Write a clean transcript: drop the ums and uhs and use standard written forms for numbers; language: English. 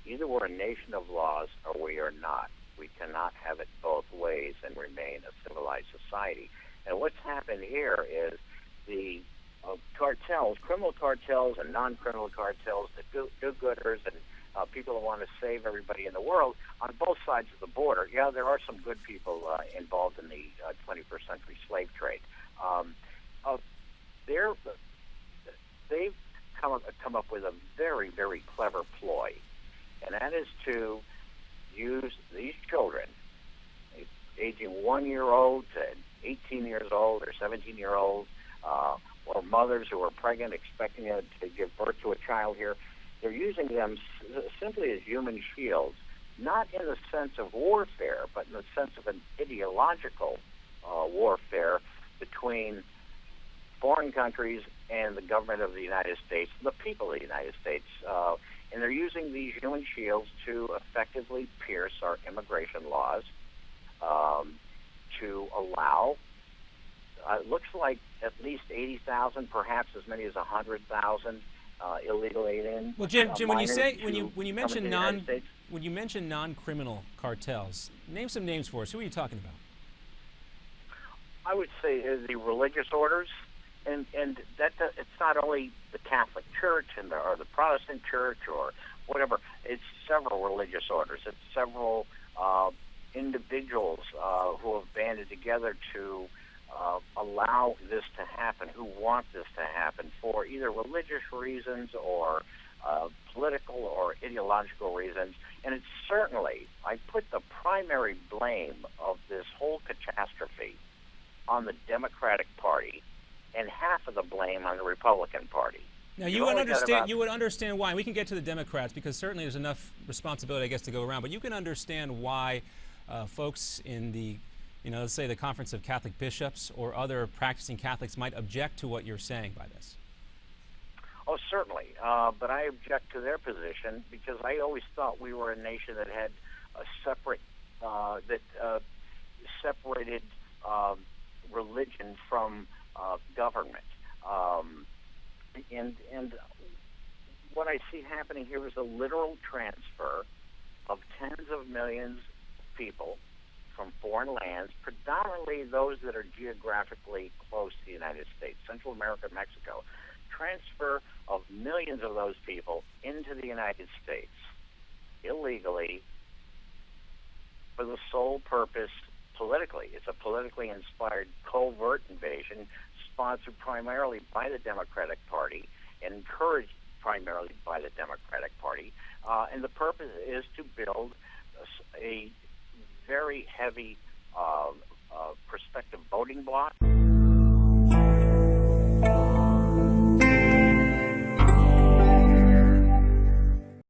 Either we're a nation of laws or we are not. We cannot have it both ways and remain a civilized society. And what's happened here is the cartels, criminal cartels and non-criminal cartels, the do-gooders and people who want to save everybody in the world on both sides of the border. Yeah, there are some good people involved in the 21st century slave trade. They've come up with a very, very clever ploy, and that is to use these children, aging 1 year old to 18 years old or 17-year-olds, or mothers who are pregnant expecting to give birth to a child here. They're using them simply as human shields, not in the sense of warfare, but in the sense of an ideological warfare between foreign countries and the government of the United States, the people of the United States. And they're using these human shields to effectively pierce our immigration laws, to allow, it looks like at least 80,000, perhaps as many as 100,000 illegal aliens. Well, Jim, when you mention non-criminal cartels, name some names for us. Who are you talking about? I would say the religious orders, and that it's not only the Catholic Church or the Protestant Church or whatever. It's several religious orders. It's several individuals who have banded together to allow this to happen, who want this to happen for either religious reasons or political or ideological reasons. And it's certainly, I put the primary blame of this whole catastrophe on the Democratic Party and half of the blame on the Republican Party. Now, you would understand why. We can get to the Democrats because certainly there's enough responsibility, I guess, to go around. But you can understand why folks in the, let's say the Conference of Catholic Bishops or other practicing Catholics might object to what you're saying by this. Oh, certainly. But I object to their position because I always thought we were a nation that had a separate, separated religion from government. And what I see happening here is a literal transfer of tens of millions of people from foreign lands, predominantly those that are geographically close to the United States, Central America, Mexico, transfer of millions of those people into the United States illegally for the sole purpose, politically. It's a politically inspired covert invasion sponsored primarily by the Democratic Party and encouraged primarily by the Democratic Party. And the purpose is to build a very heavy prospective voting bloc.